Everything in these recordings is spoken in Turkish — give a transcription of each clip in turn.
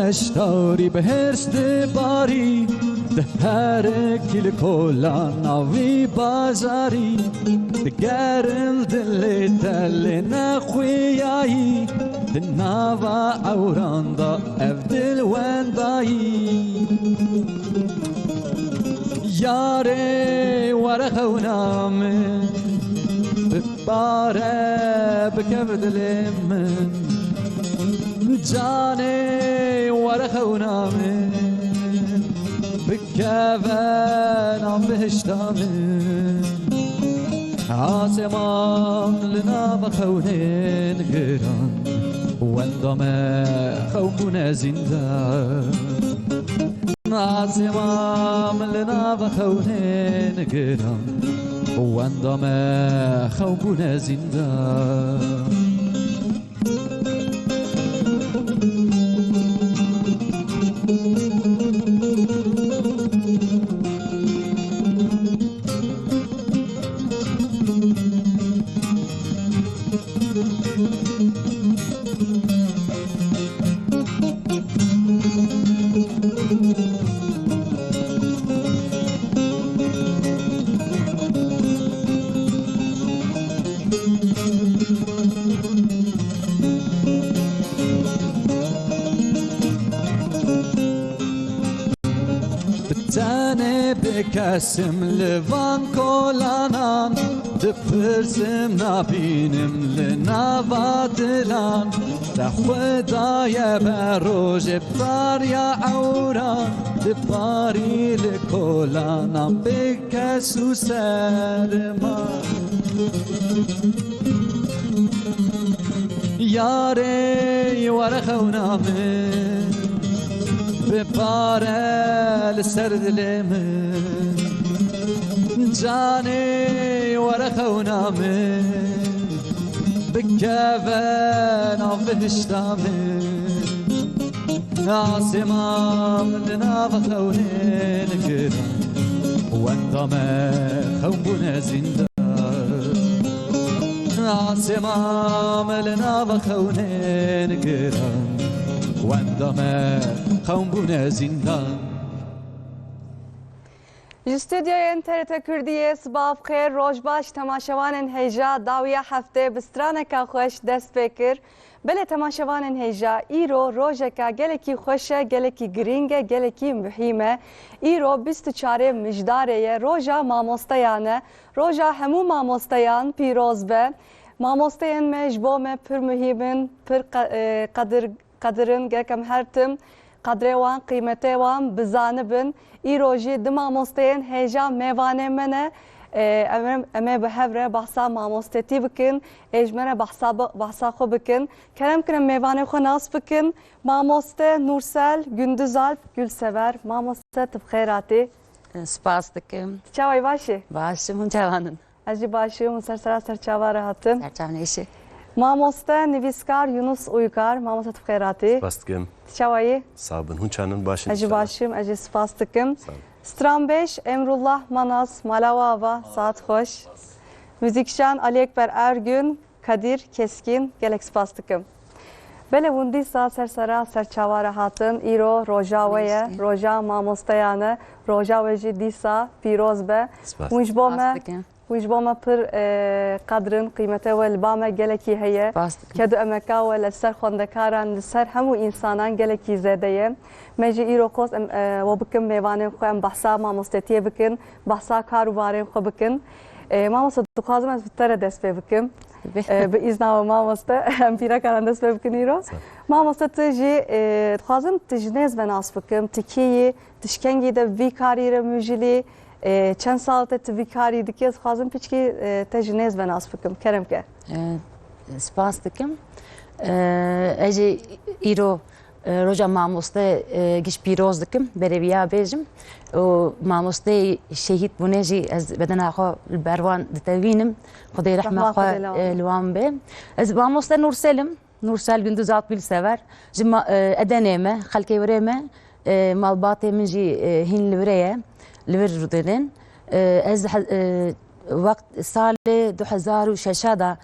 رشتاری به هرست باری ده کل کلا ناوی بازاری دگرل دل تل نخویایی دناوا اوراندا افدل وندایی یاره ورخونا من بباره بکفدل من جاني ورخونا من بكفانا بهشتا من عاصمان لنا بخونين قران واندما خوفنا زندان عاصمان لنا بخونين قران واندما خوفنا زندان بكاسم لفان كولانان دبرسم نابينم لنافاتلان تخودا يا بروج بار يا عوران دباري لكولانان بكاسو سرما ياري ورخونا من بباره لسرد لمن جاني ورخونا من بكفانا بهشتا من عاصمام لنا بخونين قران واندما خوبنا زندان عاصمام لنا بخونين قران واندما خوبنا زندان استودیوی TRT کردیه صباح بخیر روز باش تماشاوان هیجا داویا هفته بسترانه که خوش دست بکر بله تماشاوان هیجا ایرو روزه که گلکی خوشه گلکی گرینگه گلکی مهمه ایرو 24 مجداره روزا ماموستایانه روزا همو ماموستایان پیروز به ماموستایان مجبوم پر مهمن پر قدرن گرکم هرتم قدره وان قیمته وان بزانبن ایروجی دما مستین هیجا میوانه منه امه به هفره بحثا ماموستتی بکن اجمره بحثا خو بکن کرم کنم میوانه خو ناس بکن ماموسته نورسل گندزالب گلسور ماموسته تبخیراتی سپاس دکم چاوی باشی؟ باشی من چوانن اجی باشی من سر چاوا راحتم سرچاو نیشی ماموسته نویسکار یونس اویکار ماموسته تبخیراتی سپاس دکم چاوی؟ صابن هون چانن باشین اجی باشیم اجی سپاس دکم Stranbeş, Emrullah Manas, Malavava, Saat Hoş. Müzikşan Ali Ekber Ergün, Kadir Keskin, Gelek Spastıkım. Bele vundisa sersara serçavara hatın, İro, Rojavaya, Roja Mamostayanı, Rojavacı Disa, Pirozbe. Mujbome pır kadrın, kıymete ve lbame geleki heye. Kedu emeka ve leser khondekaran, leser hemu insanan geleki zedeye. مجی ایرو کوس و بکن میوانه خواهم بحثا ما مستطیع بکن بحثا کاروباری خو بکن ما مستطیع خواهم از بتر دست بکن به ایزنا و ما مستطیع امپیرا کاران دست بکن ایرو ما مستطیع جی خواهم تجنیز بناس بکن تکیی تشکنگی ده وی کاری رو مجلی چند سال تبی کاری دیگه از خواستم پیش که تجنیز بناس بکم کرم که سپاس دکم اجی ایرو روزا ماموسته گیش پیروز دکم برویا بیجم و ماموسته شهید بونجی از بدن آخو البروان دتوینم خدای رحمه خو لوام به از ماموسته نورسل gündüz atbil sever جما ادنيمه خلكي وريمه مالباتي منجي هين لوريه لور رودين از وقت سال 2006 دا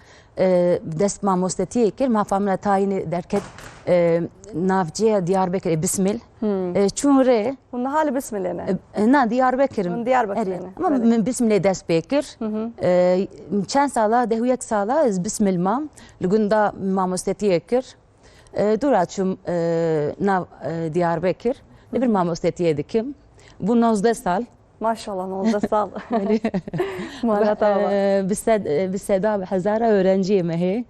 دست ما مستتيه كل ما فهمنا تاين دركت نافجيه دياربكر بسمل چونره bunun hali bismillah نا دياربكر Diyarbakır ama من بسمله دست بكر چند سالا دهويك سالا از بسمل ما لگوندا ما مستتيه كر دورات شم ناv Diyarbakır bir ma mustetiye dikim bu 19 sal maşallah oldu sağ ol malata بالسيدة بحزارة öğrenciyim هي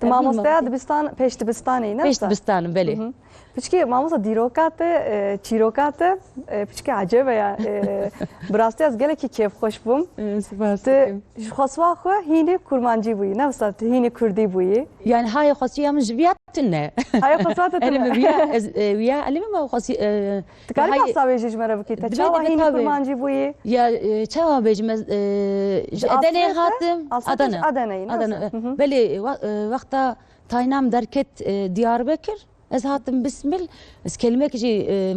tamam usta dibistan peş dibistani ne peş dibistanım beli Piçki mamusa dirokate, çirokate, piçki acayip ya. Burası az gele ki keyif hoş bum. Te xosva xo hini kurmancı buyi, ne vsa hini kurdi buyi. Yani hay xosiyam jviyatne. Hay xosva te. Elim viya elim ma xosi. Tkari pasta vejij merabki. Te çava hini kurmancı buyi. Ya çava vejmez Adana hatim Adana. Adana. Beli vakta taynam derket Diyarbakır. از هاتم بسمل از کلمه که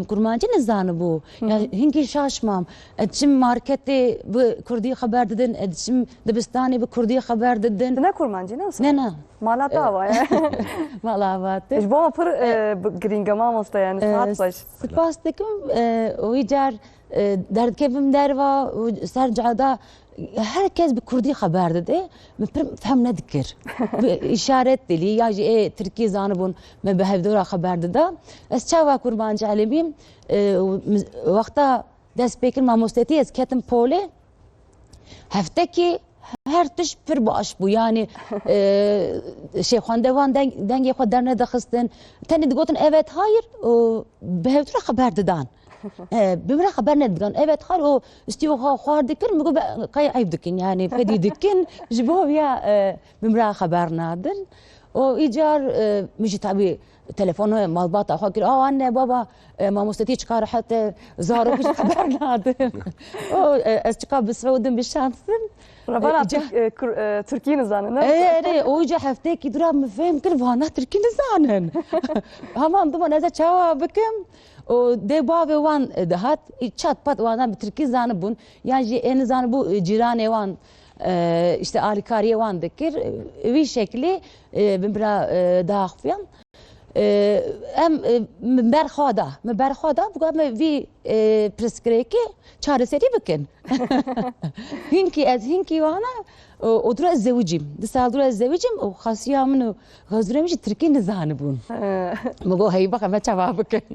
کرمانچی نزانه بو یا هنگی شاشمام ادشم مارکتی به کردی خبر دادن ادشم دبستانی به کردی خبر دادن نه کرمانچی نه نه مالات آوا مالات اش با پر گرینگما مست yani saat baş سپاس دکم ویجار درد کبم دروا سرجعدا herkes bir Kurdi haber dedi. Fem ne dikir? İşaret dili ya Türkiye zanıbun me behevdora haber dedi. Es çava kurbancı alemim vakta despekir mamosteti es ketim pole hefteki her tiş pir baş bu yani şey xandevan denge xo derne daxistin tani digotin evet hayır behevdora haber dedan بمرة خبرنا دكان evet خال o استيو خوار دكر مقو قاي عيب دكين يعني فدي دكين جبوه يا بمرة خبرنا دن o icar مش tabi telefonu malbata حكر anne baba ما مستطيع çıkar hatta zaro hiç خبرنا o az çıkar bisvedin bir şansın Rabana Türkiye'nin zanı ne? Evet o icar haftaki duram mefhem kır vana Türkiye'nin zanın Hamam duman az çava bakım o deba ve wan dahat çat pat wana bir Türkiye zanı bun yani en zanı bu ciran evan işte alikariye wan dikir bir şekli bimra dağfiyan em berxada bu kadar bir preskreki çareseri bakın hinki wana odura zevcim disadura zevcim o xasiyamın gazremiş Türkiye nizanı bun مگو هی بخه ما چواب کن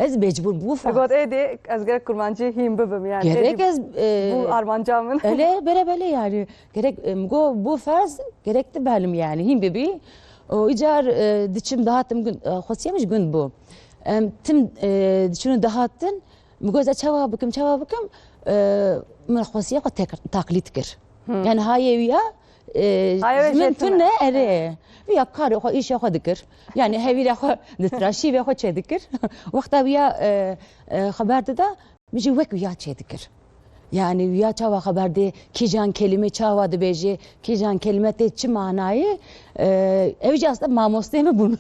از مجبور بو فرض گفت ایدی از gerek kurmancı him bibim yani gerek az bu armancamın öyle böyle yani gerek مگو bu farz gerekti benim yani him bebi o icar diçim dağıttım gün xosiyemiş gün bu tim diçini dağıttın مگو از çواب کم من xosiye ko taklit kir yani hayeviya من تونه اره ویا کار خو ایش خو دکر یعنی هوی خو نتراشی و خو چه دکر وقتا ویا خبر داده میجی وک ویا چه دکر yani ویا چاوا خبر ده کی جان kelime çava de beje ki جان kelime te çi manayı evci aslında mamoste mi bunu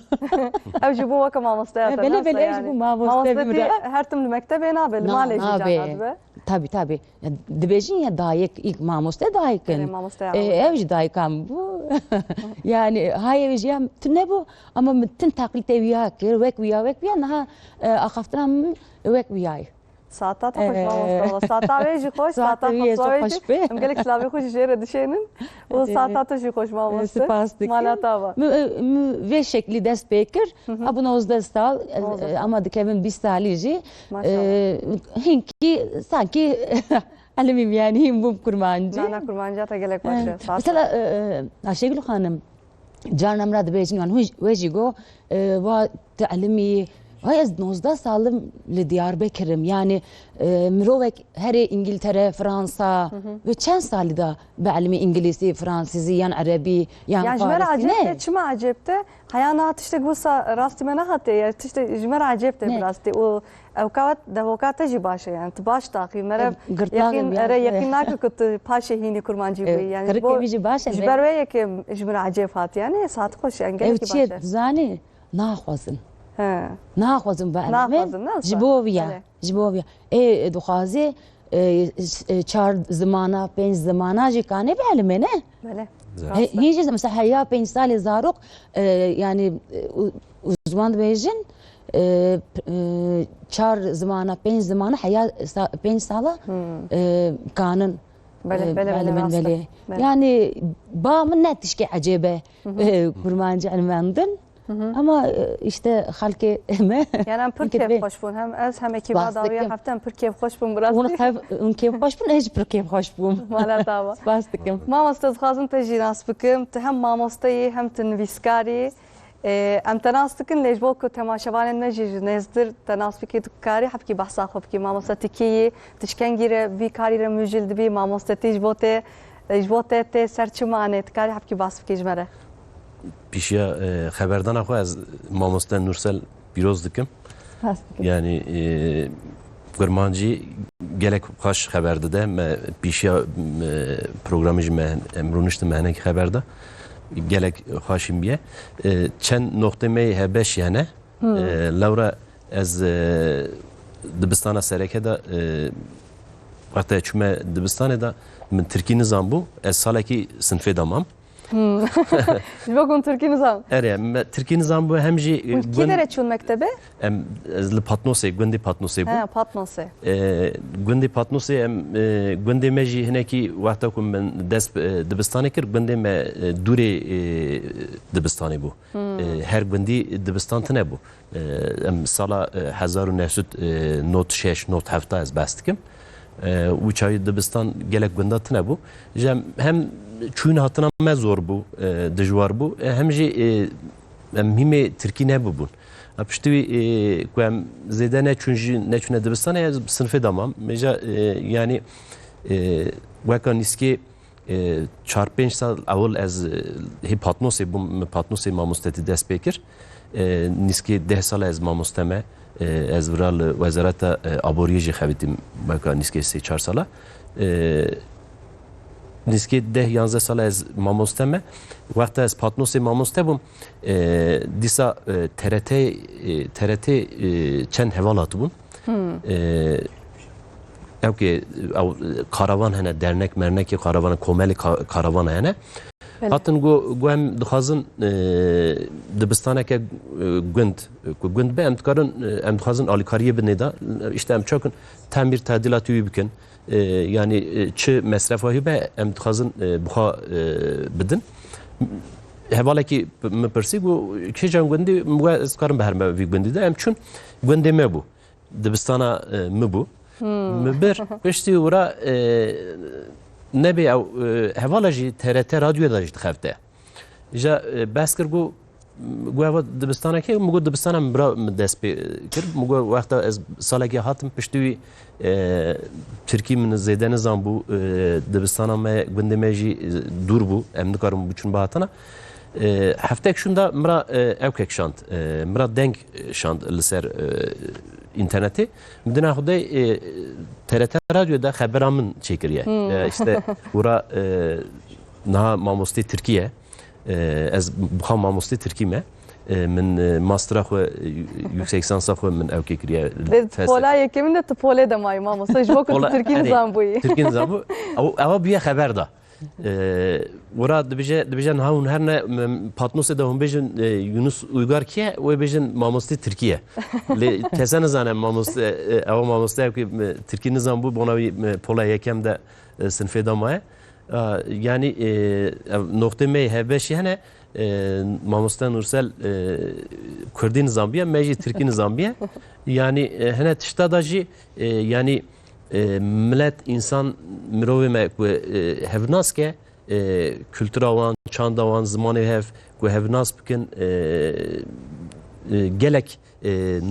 evci bu vaka mamoste ya bele evci bu mamoste mi her türlü mektebe ne bel maleji canad tabi dibejin ya dayık ilk mamoste dayıkın evci dayıkam bu yani hay evci ya ne bu ama bütün taklit eviya kir vek viya naha akaftan vek viyay Saata da hoş mamoste saata veji hoş saata hoş em gelek slavi hoş jere dişenin o saata da hoş mamoste malata var ve şekli dest bekir abuna uzda stal ama dikevin bir stalici hinki sanki alemim yani him bu kurmancı nana kurmancı ta gelek başa mesela Ayşegül Hanım canım rad bejin yani veji go va تعلمي Vay ez 19 salım li Diyarbakır'ım. Yani mirovek her İngiltere, Fransa ve çend sali da بعلمي İngilizce, Fransızca, yan Arabi, yan Yani jmer Farsi acebte, ne? çima acebte. Hayanat işte gusa rastı mena hatte. Yani işte jmer acebte Ne? rastı. O evkat devokata ji başa yani. Baş takı merev Gırtlağım yakin ya. ara yakin nak kut paşe hini kurmancı bu. Yani Kırık evici başa. jber ve yakim jmer aceb hat yani saat hoş yani Ev gelki çiğ başa. zani naxwazin. He. Naxwazin بعلمي. ناخوازن، نه جبوبيا. بله. جبوبيا. دخوازي چار زمانه 5 زمانه جي كاني بعلمي نه؟ Böyle. هيجي مثلا حيا 5 سال زاروق يعني uzman bejin çar zamana 5 zamana haya 5 sala kanun Böyle böyle böyle yani bağımın netişki acebe kurmancı almandın ama işte halkı eme Yani pır keyif hoş bun. Hem ez hem ekiba daviye haftem pır keyif hoş bun biraz. un keyif hoş bun hiç pır keyif hoş bun Mala dava. bastıkım Mamosta dixwazim te jî nas bikim te hem mamostayî hem te nivîskarî em te nas dikin lê ji bo ku temaşevanên me jî ji nêzdir te nas bikî tu karî hevkî behsa xwe bikî mamosta tikiyî tişkengî re vî karî re müjil dibî mamostatî ji bo te tê serçimanê tu karî hevkî bas bikî ji me re. پیشیا خبردان خو از مامۆستا نورسل پیرۆز دکم yani گرمانجی gelek xaş xeber dide me pîşiya programı me emrûniştim me hinek xeber da gelek xaşim biye çend nokta me hebeş yani lawra ez dibistana sereke da hatta çüme dibistana da min Tirkî nizam bu ez salekî sinfê damam Ji bo ku Tirkî nizam. ere Tirkî nizam bu hem jî Kî dere çûn mektebe? em ez li Patnosê gundê Patnosê He bû Patnosê. gundê Patnosê em gundê me jî hinekî wexta ku min dest dibistanê kir gundê me dûrê dibistanê bû her gundî dibistan tune bû em sala 1996 ez behs dikim û çavî dibistan gelek gunda tune bû ji hem çûn hatina me zor bû dijwar bû hem jî em hîmê Tirkî nebûbûn piştî wî ku em zêde neçûne dibistanê ez sinfê damam mêja yani weka nîskê 4-5 sal ewil ez hê Patnosê bûm Patnosê mamostetî dest pê kir nîskê 10 sal ez mamoste me ez vira li wezareta aboriyê jî xebitîm weka nîskê 3-4 sala nîskê 10-11 sala ez mamoste me wexta ez Patnosê mamoste bûm dîsa TRT çend heval hatibûn ew ki karavan hene dernek mernekê karavana komelê karavana hene hatin gu em dixwazin dibistaneke gund be em dikarin em dixwazin alîkariyê binê da işte em çakin temîr tedilatî wî bikin yani çi mesrefahî be em dixwazin buxa bidin hevalekî me pirsî gu kîjan gundî ez dikarim bi her me vî gundî de em çûn gundê me bû dibistana me bû me bir piştî wira nebê ew hevala jî TRT radyoya da jî dixebite ja behs kir gu ev dibistanekê min got dibistana min bira min dest pê kir min got wexta ez salekê hatim piştî wî Tirkî min zêde nizam bû dibistana me gundê me jî dûr bû em nikarin biçûn bihatana heftek şûn da mira ewkek şand mira deng şand li ser internetê min dina xwedê TRT radyoda xebera min çêkiriye işte wira niha mamostê Tirkiye ez bixa mamostê Tirkî me min mastera xwe yüksek lisansa xwe min ew kiriye Pola yekemin de tu polê de mayî mamosta ji bo ku tu Tirkî nizam bûyî. Tirkî nizam bû ew biye xeber da wira dibêje niha hûn her ne Patnosê de hûn bêjin Yunus Uygar ki ye wê bêjin mamostê Tirkî ye lê kese nizane ew mamoste ew Tirkî nizam bû bona wî pola yekem de sinfê da maye yani noktê me hebeşî hene mamosta Nursel Kurdî nizam biye me jî Tirkî nizam biye yani hene tişta da jî yani millet insan mirovê me ku hevnas ke kültura wan çanda wan zimanê hev ku hevnas bikin gelek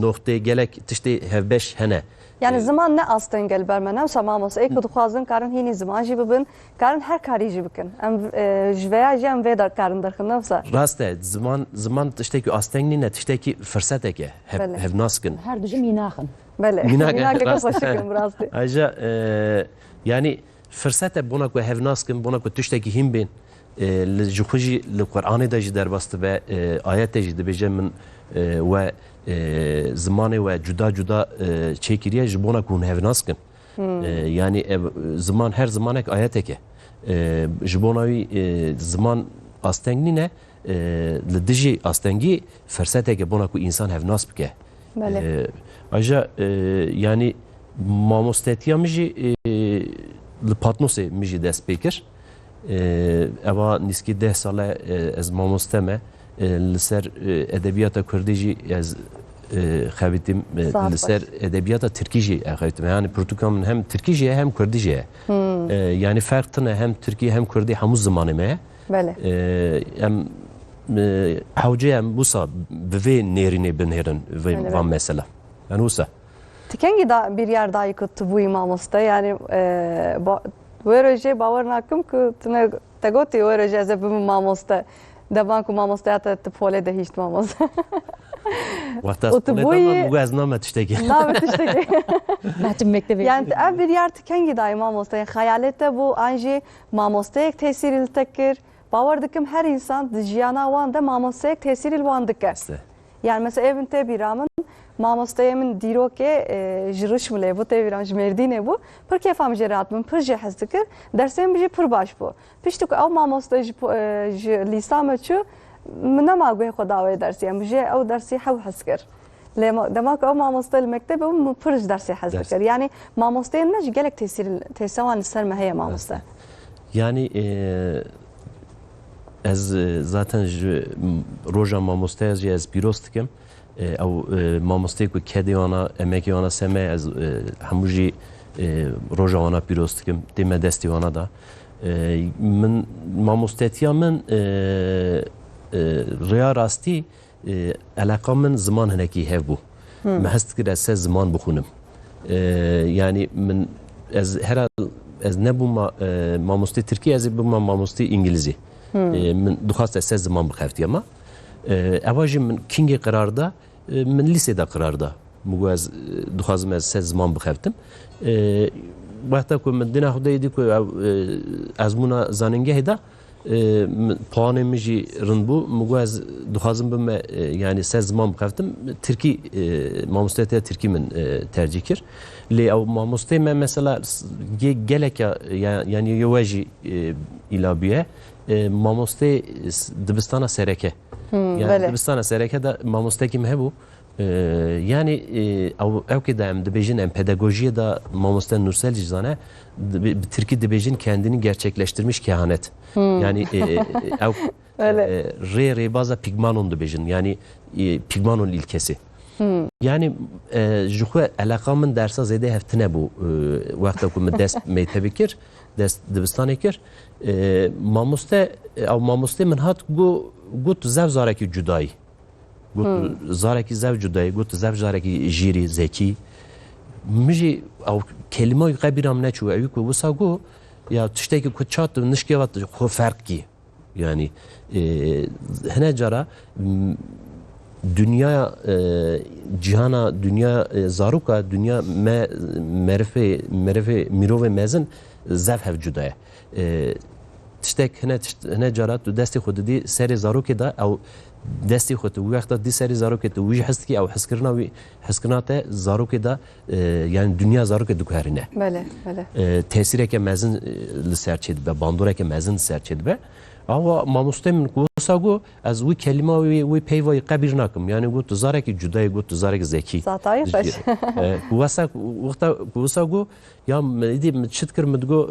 noktaya gelek tişte hevbeş hene. Yani zaman ne astın gel bermen hem samamos ey kudu xazın karın hini zaman jî bibin karın her karî jî bikin em jveya jî em vê dar karın derxin nefsa Rast e zaman tişteki astengni ne tişteki fırsateke Bele. hevnaskın. her dujum yinaxın. bele Minak- minak rast. kasaşıkın biraz de Ayrıca yani fırsat buna ku hevnaskın buna ku tişteki him bin jixuji li Kur'an'ı da jî derbastı ve ayette jî dibêje min ve zamanı ve cuda çekiriye ji bona ku hûn hevnaskın. Yani zaman her zamanek ayeteke. Ji bona wî zaman astengni ne li dijî astengî fırsateke bona ku insan hevnas bike. Bele. Ayrıca yani mamostetiya mi jî li Patmosê mi jî dest pê kir. Eva niskî 10 sale ez mamoste me li ser edebiyata Kurdî jî ez xebitim li ser edebiyata Tirkî jî xebitim. Yani Portugal min hem Tirkî jî ye hem Kurdî jî ye. Yani fark tune hem Tirkî hem Kurdî hemû zimanê me ye. bele Em hewce em wisa bi vê nêrînê binêrin Evet. van mesela. Yani wisa. Tikengi da bir yer daha yıkıttı bu imamosta yani bu öğrenci bavar nakim ki tine tegoti öğrenci ez bir mamosta devan ku mamosta ya te pole de hiç mamosta Wexta O tu boyê- bu ez name tiştekî. namet işte Naçim mektebe. yani ev bir yer tikengi da mamosta yani hayalette bu anji mamostayek tesiril tekir bavar dikim her insan dijiyana wan da mamostayek tesiril wan dikir. Yani mesela evin te biramın mamostayemin diroke jiriş mule bu te biram jmerdine bu pır kefam jerat min pır jehez dikir dersem biji pır baş bu pişti ku ev mamosta lisa meçu mina ma goy xoda dersi yani biji ev dersi hev haskir demek ev mamosta mektebe bu pır dersi hez dikir yani mamostayen ne gelek tesiran ser heye mamosta Yani ez zaten roja mamostaya jî ez pîroz dikim. Ew mamosteyê ku kedê wana emekê wana seme ez hemû jî roja wana pîroz dikim. Tê me destê wana da. Min mamostetiya min rêya rastî eleqa min ziman hinekî hev bû. Me hest dikir ez se ziman bixûnim. Yani min ez herhal ez nebûma mamostê Tirkî ez ê bûma mamostê İngilîzî. Min dixwast ez se ziman bixevtiye me. Eva jî min kingê qerar da min lîsêda qerar da. Migo ez dixwazim ez se ziman bixevtim. Wexta ku min dîna Xwedayê dî ku ez bûna zanîngehê da puanê min jî rind bû. Migo ez dixwazim bime yani se ziman bixevtim. Tirkî mamostetiya Tirkî min tercih kir. Lê ew mamosteyê me mesela geleka yani we jî îlabiye mamostê dibistana sereke. Yani dibistana sereke de mamostekî me hebû. Yani ew de em dibêjin em pedagojiye da mamoste Nursel jî zane bi Tirkî dibêjin kendini gerçekleştirmiş kehanet. Yani ew rêbaza Pigmanon dibêjin yani Pigmanon ilkesi. Yani ji xwe eleqa min dersa zêde heftine bû wexta ku min dest mektebê kir dest dibistanê kir mamostê min hat got zev zarekî cudayî got zarekî zev cudayî got zev zarekî jîrî zekî min jî ew kelîma wî qebîra min neçû ew ku wisa got ya tiştekî ku çat nişkeva xwe ferq kî yani hine cara dünya cihana dünya zaruka dünya merife mirovê mezin zev hev cudaye tiştek hine cara tu destê xwe didî serê zarokê da ew destê xwe tu wexta dî serê zarokê tu wî his dikî ew hiskirina te zarokê da yani dünya zarokê diguherîne tesîreke mezin li ser çê dibe bandoreke mezin li ser çê dibe ama mamostê min ku wisa got ez wî kelîma wî peyva qebîr nakim yani got zarekî cudayî got zarekî zekî ku wisa got ya îdî çi dikir min digot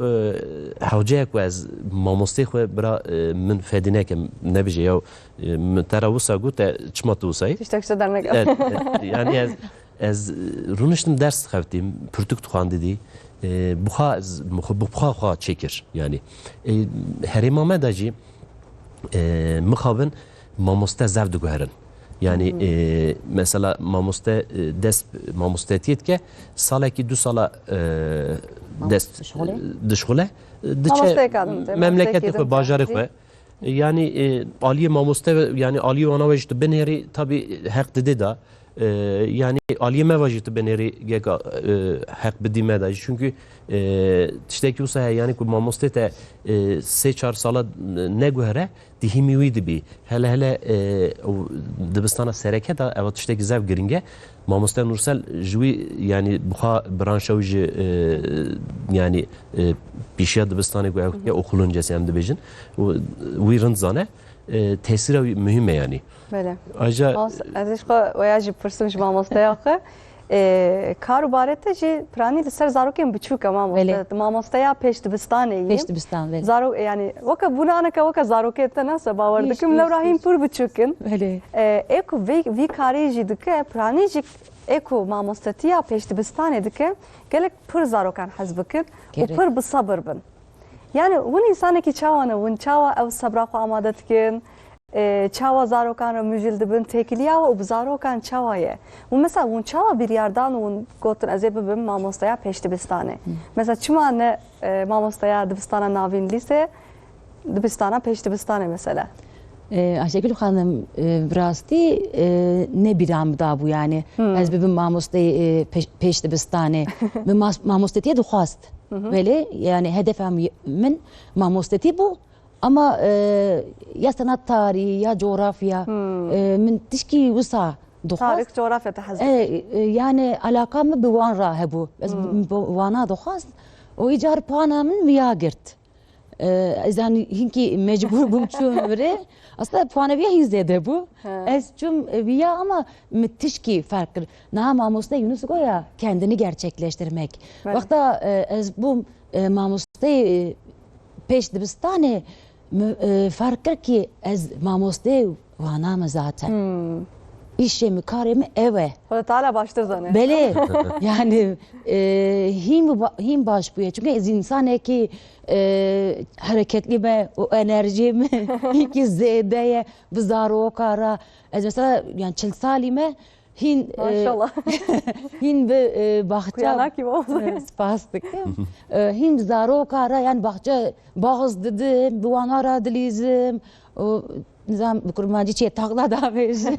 hewceyek ku ez mamostê xwe bira min fedî nekim nebêje ya min te re wisa got te çima tu wisayî yani ez rûniştim ders dixevtîm pirtûk dixwandî dî buxa xwe çêkir yani herêma me de jî mixabin mamoste zev diguherin Yani mesela mamoste dest mamostetiyet ke salaki 2 sala dest dişgule Mamoste kadın de, memleketi mamoste xwe bajarı kedin xwe yani aliye mamoste yani aliye ona vejit beneri tabi hak dedi da yani aliye mevajit beneri geka hak bedime da çünkü tişteki usa yani ku mamoste te 3-4 sala ne guhere dihimi wî dibî hele dibistana sereke da ev tiştekî zev giringe mamoste Nursel ji wî yani buha branşa ji yani pîşiya dibistanê ku ew okulun cesi em dibêjin wî rind zane tesîra mühim e yani. Bele. Ayrıca Ez işko veya jî pirsim ji mamostaya xwe kar barete jî pranî li ser zarokên biçûk e mamostaya pêş dibistanê yî. Pêş dibistan ve. Zarok yani weka bunaneke weka zarokê te nasa bawer dikim lewra hîn pir biçûk in. Bele. Ê ku vî karî jî dike pranî jî ê ku mamostetiya pêş dibistanê dike gelek pir zarokan hez bikin û pir bi sabir bin. Yani hûn însanekî çawa ne hûn çawa ew sebra xwe amade dikin çawa zarokan re mijil dibin têkiliya û bi zarokan çawa ye. û mesela hûn çawa biryardan hûn gotin ez ê bibim mamostaya pêş dibistanê. Mesela çima ne mamostaya dibistana navîn lîsê dibistana pêş dibistanê mesela. Ayşegül Hanım rastî ne biram da bu yani. Ez bibim mamostayê pêş dibistanê. Min mamostetiye dixwast. Veli yani hedefem min mamosteti bu. Ama ya sanat tarihi ya coğrafya min tişkî wisa dixwast. Tarih coğrafya te hez yani alakamı bi wan ra hebu. Ez wana dixwast. O icar puana min viya girt. Yani hinki mecbur bum çûm bire. Aslında puanaviye hin zêde bu. Ez çûm viya ama tişkî fark kir. Naha mamoste Yunus goya kendini gerçekleştirmek. Vakta ez bu mamosteyê pêş dibistanê fark kir ki ez mamosteyê wana me zaten. İşimi karımı eve. Xwe tala baştir zane. Bele yani him baş buya çünkü ez insanekî hareketli me o enerji me ki zêdeye bi zarokara ez mesela yani 40 salî me hin Maşallah. hin bi bahçe Kuyanaki oldu. spas dikim hin zarokara yani bahçe bağız dedim bu anara dilizim o nizam kurmancı çiğ takla davejim.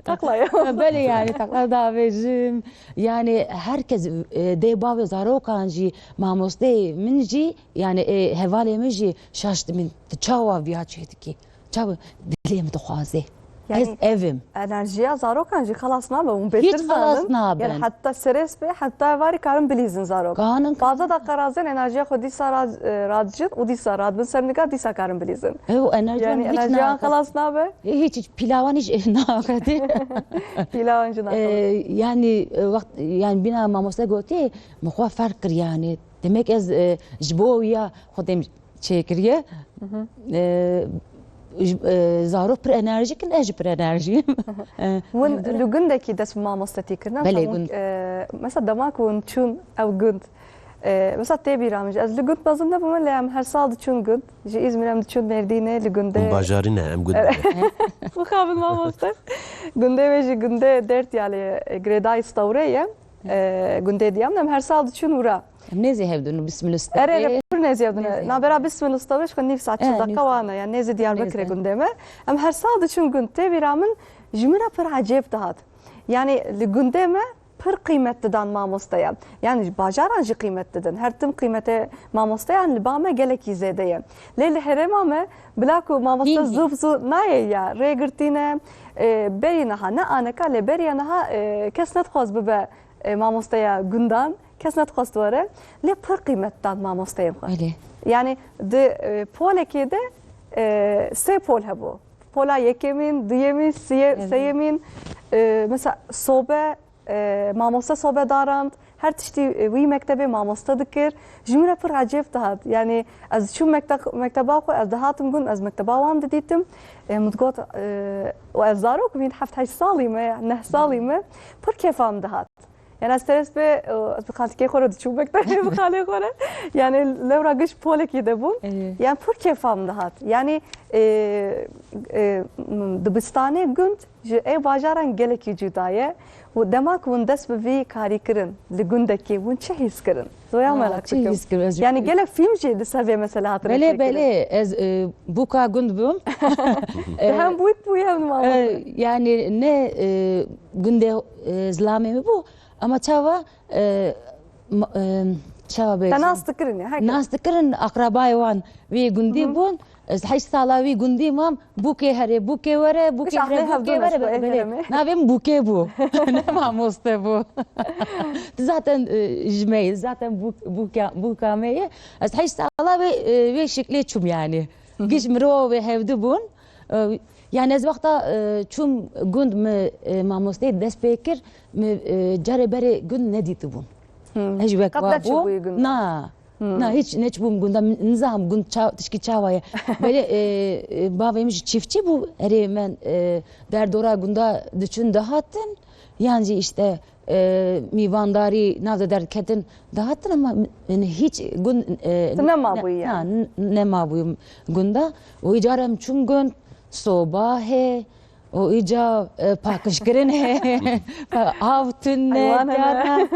Takla ya. Böyle yani takla davejim. Yani herkes deba ve zarokanji mamoste minji yani hevalemji şaştı min çava viya çediki. Çava dilem de Ez evim. Enerjiya zarokan jî xelas nabe hûn bêtir Hiç xelas nabe. Yani hatta stres be hatta varî karin bilîzin zarok. Kanın Baza da qarazin enerjiya xwe dîsa radjin û dîsa radbin sernika dîsa karin bilîzin. o enerji Yani hiç enerjiya nabe. xelas nabe. Hiç pilavan hiç nabe. Pilavan jî nabe. Yani yani bina mamoste goti muxwa fark kir yani. Demek ez ji bo ya xwedem çêkiriye. Zarok pir enerjikin ez pir enerjiyim. Hûn li gundekî dest bi mamostetî kirin. Belê gund. Mesela demak hûn çûn ew gund. Mesela tê bîra min jî ez li gund mezin nebûme lê em her sal diçûn gund. Ji İzmir em diçûn Mêrdînê li gundê. bajarî ne em gud. Bixabin mamoste. Gundê ve jî gundê dert yani gredayê stawrê ye. Gundê diyem em her sal diçûn wira. Nezi hevdun bismillah. Ere pir nezî evdine. Nabera bismillah stawrê xwe nîv saat dakika wana ya nezî Diyarbekirê gundê me. Em her sal diçûn gund tê bîra min ji min re pir acêb dihat. Yani li gundê me pir qîmet didan mamosteya. Yani bajaran jî qîmet didin. Her tim qîmetê mamosteyan li ba me gelekî zêde ye. Lê li herêma me bila ku mamoste zû zû naye ya rê girtîne berî niha ne aneka lê beriya niha kes nedixwaz bibe mamosteya gundan. Kes nedixwast were lê pir qîmet dan mamosteyên xwe. Yani di polekê de sê pol hebû. Pola yekemîn, duyemîn, seyemîn mesela sobe mamoste sobe darand her tiştî wî mektebê mamoste dikir. Ji min re pir acêb dihat. Yani ez çûm mekteba xwe ez dihatim gund ez mekteba wan didîtim. Min got ez zarok bîn 7-8 salî me 9 salî me pir kêfam dihat. Yani stres be az bir kantikê xwe re diçû bektanê bi xalê xwe re yani lewra giş polekî de bûn yani pir kêfam dihat yani dibistanê gund ji ev bajaran gelekî cuda ye û dema ku hûn dest bi vî karî kirin li gundekê hûn çi hîs kirin zoya merak dikim yani gelek film jî di ser vê mesela hatine Belê belê ez buka gund bûm hem buyt bûye hem mamostê yani ne gundê zilamê mi bû ama çawa çawa be te nas dikirin ya herkes nas dikirin aqrabayê wan wê gundî bûn ez 8 sala wî gundî mam bûkê herê bûkê were bûkê ahlê here hevdûn bûkê ez bu were ev herêmê. navêm bûkê bû ne mamoste bû zaten ji me zaten bûka me ye ez 8 sala wê şeklê çûm yani giş mirov wê hevdî bûn yani ez wexta çûm gund mi mamosteyê dest pê kir mi carê berê gund nedîtibûn hiç wek Qebla çi bûyî gund? Na hiç neç bûm gunda nizam gund tişkî çawa ye belê bavê min jî çiftçî bû herê me derdora gunda diçûn dihatin yan jî işte mîvandarî nav de derketin dihatin ama hiç gund nemabûyî yani. nemabûyim gunda û îcara em çûm gund soba hê o ica pakışkirin he avtun ne Hayvan hene.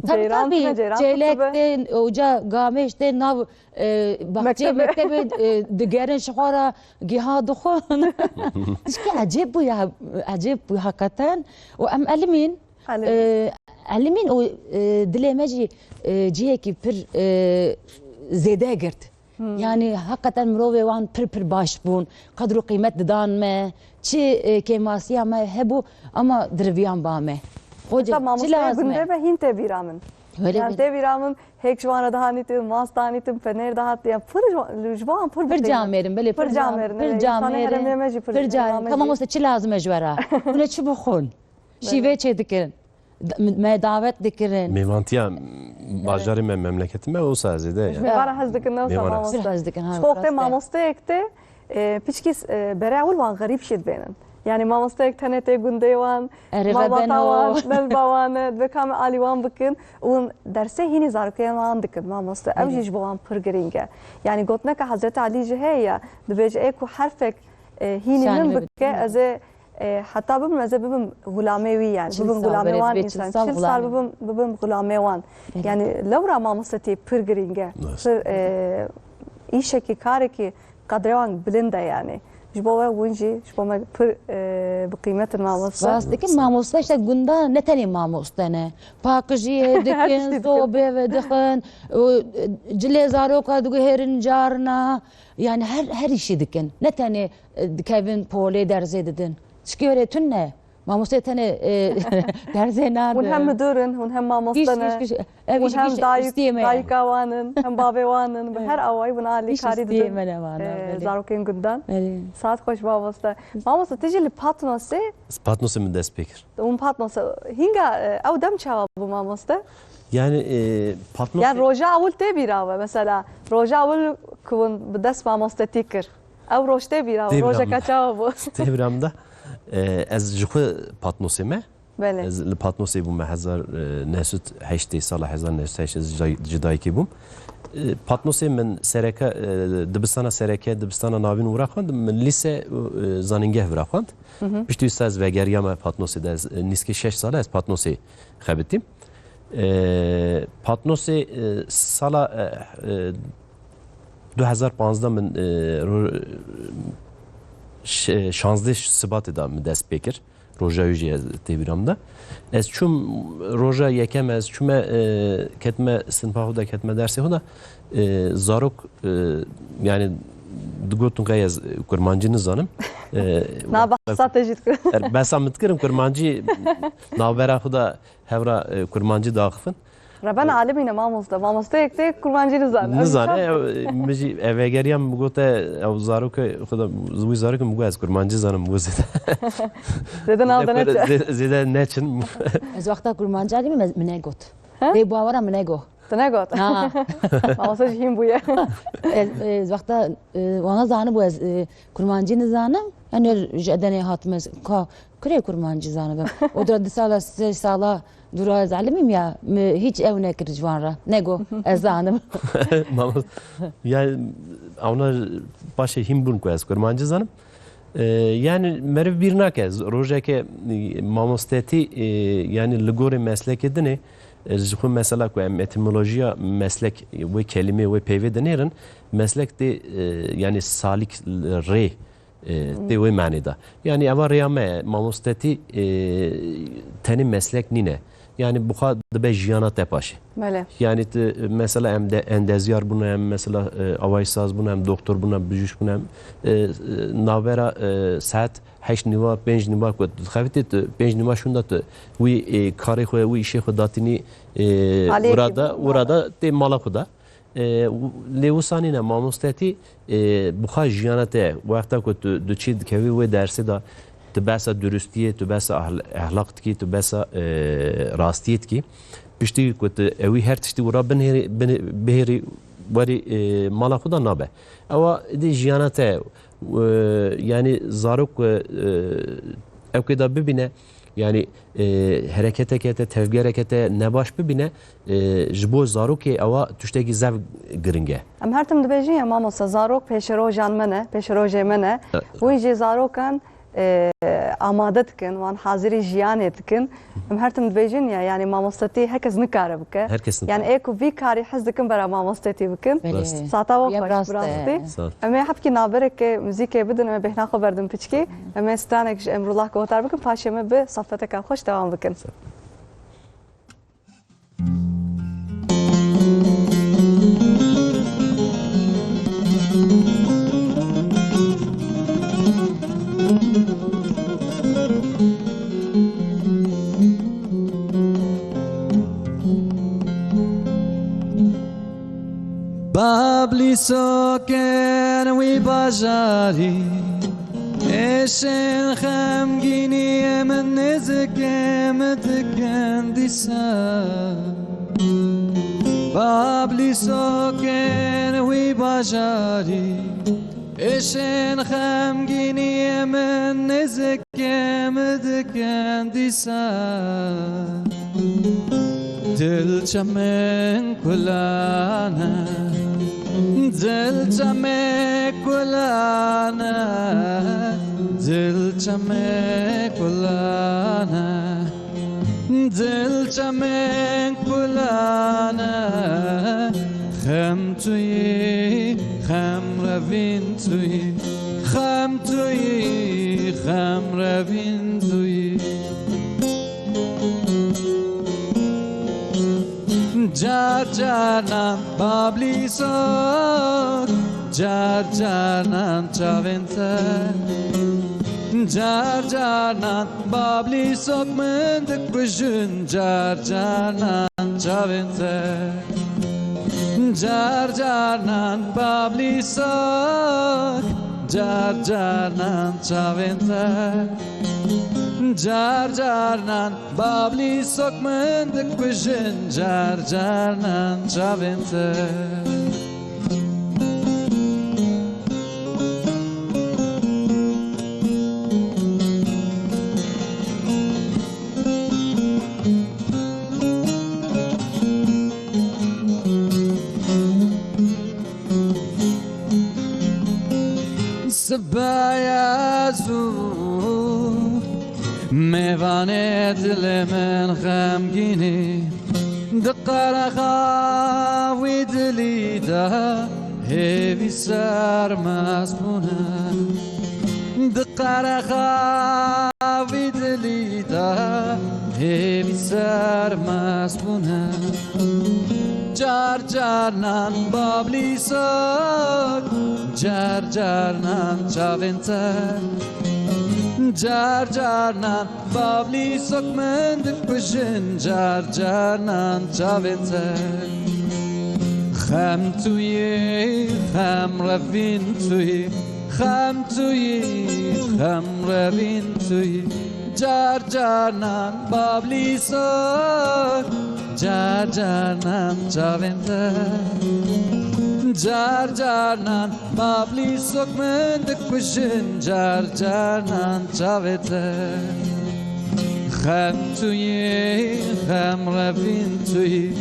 tabii Ceyran tabii tüne, ceyran çeylekten oca gameşte nav bahçe mektebi digerin şuara giha dukhun işte acayip bu ya acayip bu hakikaten o em elimin elimin o dilemeci ciheki pir zede girt yani hakikaten mirovê wan pir baş bûn qedr û qîmet didan me çi kêmasiya me hebû ama diriviyan ba me mamostê gundê ve hîn tê bîra min öyle yani tê bîra min hêk ji wan re dihanîtin mas dihanîtin fener dihat yani pir ji wan pir camerin belê pir camerin pir camerin pir camerin tamam olsa çi lazım e ji we re hûn çi bixwin şîvê çê dikirin me davet dikirin Mêvantiya bajarê me memleketî me wisa ez ê de yani. Vara hez dikin ne pir hez dikin ji xwe mamosteyek te piçkî berê ewil wan xerîb şî dibênin yani mamosteyek tenê tê gundê wan malbata wan melba wan dibêkame alî wan bikin û dersê hînî zarokeyên wan dikin mamoste ew jî ji bo wan pir giring e yani gotineka Hezreti Alî jî heye ya dibêje ê ku herfek hînî min bike ez ê hatta bibim ez ê bibim gulamê wî yani bibim gulamê wan însan 40 sal bibim gulamê wan yani lewra mamoste tê pir giring e pir îşekî karekî qedrê wan bilind e yani ji bo we hûn jî ji bo me pir bi qîmetin mamoste Rastikin mamoste işte gunda ne tenê mamoste ne pakijiyê dikin sobê ve dixin cilê zaroka diguhêrin carna yani her işi dikin ne tenê dikevin polê derzê didin şikê tune ne mamoste tenê derzê nadin hûn hem midurin hûn hem mamoste ne hûn hem dayika wanin hem bavê wanin bi her awayî hûn alî karî didin zarokên gundan saat xweş mamoste mamoste tu jî li Patnosê Patnosê min dest pê kir hûn Patnosê hînga ew dem çawa bû mamoste yani Patnosê yani roja ewil tê bîra we mesela roja ewil ku hûn bi dest mamostetî kir ew roj tê bîra we rojeka çawa bû tevram da ez ji xwe Patnosê me belê ez li Patnosê bûm me 1980 sala 1980 ji dayîkê bûm Patnosê min sereke dibistana sereke dibistana navîn wira xwend min lîse zanîngeh wira xwend piştî wî ez vegeriya me Patnosê de ez nîskî 6 sala ez Patnosê xebitîm Patnosê sala 2015 min 16 Sibatê da min dest pê kir roja wî jî ez têbîram da ez çûm roja yekem ez çûme ketme sinpa xwe de ketme dersê xwe da zarok yani digotin qey ez kurmancî nizanim nabehsa te jî dikirin behsa min dikirim kurmancî navbera xwe da hevra kurmancî daxivin Reben alimîne mamosteyek tê kurmancî nizane nizane min jî evvegeriya min bigote ew zarokê xwe da wî zarokim bigo ez kurmancî zanim bigo zêde nav de neçe zêde neçin ez wexta kurmancî alî min e got lê bawera min e got تنقط ها ما وصلش هين بويا وقتا وانا زانم بو از کرمانجی نزانم يعني جدني هات مس كا كري کرمانجی زانم و در 2 سال 3 سال دور زعلمیم یا هیچ او نکر جوان را نگو از زانم yani ona başı himbun koyaz kurmancı zanım. Yani merv bir nakez rojeke mamosteti yani ligori meslek edine jixu mesela ko etimolojiya meslek ve kelime ve peyve denerin meslek de yani salik re de ve manida. Yani eva reyame mamosteti teni meslek nine. Yani bu kadar da jiyana tepaşı. Böyle. Yani mesela hem de endezyar buna hem mesela avaysaz buna hem doktor buna büyüş buna hem navera saat 8 niva 5 niva ko xavit 5 niva şunda tu vi kare xo vi işe xo datini orada te mala xuda levusani ne mamosteti bu kadar jiyana te vaqta ko tu çid kevi ve dersi da تبعث درستية تبعث أخلاقك تبعث راستيتك بشتي كنت أوي هرتشتي ورا بهري وري مالا خدا نابه أو دي جيانته يعني زاروك أو كده ببينه يعني حركتك تفكير حركته نباش ببينه جبو زاروك أو تشتكي زاف جرينجه أم هرتم دبيجي ماما زاروك پیش روزان منه پیش روزه منه ويجي زاروكان آماده دکن وان حاضری جیانه دکن ام هرتم دبیجن یا یعنی ماموستتی هکس نکاره بکه یعنی ایکو وی کاری حس دکن برای ماموستتی بکن ساعتا و خوش براستی اما حبکی نابره که موزیک بدن اما بهنا خو بردم پچکی اما استانک امرالله گوتار بکن پاشه ما به صفتک خوش دوام بکن بابلی سکن وی بازاری اشن خمگینی من نزکم دکن دیسا بابلی سکن وی بازاری اشن خمگینی من نزکم دکن دیسا دل چمن کلانه دل چمه کلانه دل چمه کلانه دل چمه کلانه خم توی خم روین توی خم توی خم روین توی جار جانم بابلی سوک جار جانم چاوینتر جار جانم بابلی سوک من دکوشن جار جانم چاوینتر جار جانم بابلی سوک جار جانم چاوینتر جار جارنان بابلی سکمند کشن جار جارنان چاوینته سبایا زود میوانه دل من غمگینی دقر خواهی دلی دا هیوی سرمز بونه دقر خواهی دلی دا هیوی سرمز بونه جار جارنان بابلی سوک جار جارنان چاوینتر جار جارنان بابلی سوک من دکوشن جار جارنان چاوینتر خم توی خم روین توی خم توی خم روین توی جار جارنان بابلی سوک jar jarnan çavente jar jarnan babli sokmen de kuşun jar jarnan çavente خم توی خم روین توی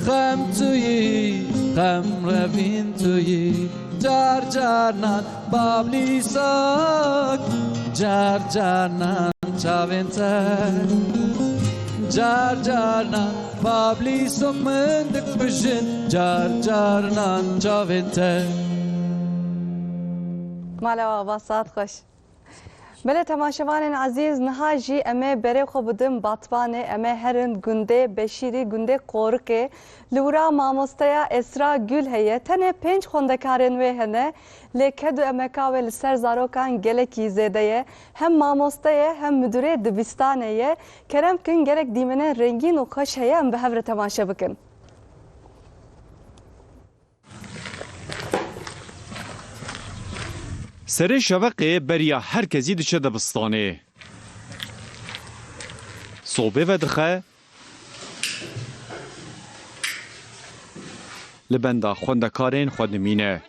خم توی خم روین توی جار جارنان بابلی ساک جار جارنان چاوین تر جار جارنان بابلی ساک من دکشن جار جارنان چاوین تر مالا باسات خوش بله تماشاوان عزیز نهاجی امه بره خو بدم باتوانه امه هرن گنده بشیری گنده قورکه لورا ماموستیا اسرا گل هیه تنه 5 خوندکارن و هنه لکدو امه کاول سر زاروکان گلکی زیده هم ماموستیا هم مدیره دبستانه کرم کن گرک دیمنه رنگین و خوش هیه ام به هفر تماشا بکن سر شوقه بریا هر کسی دچه دبستانه صوبه و دخه لبنده خوندکارین خودمینه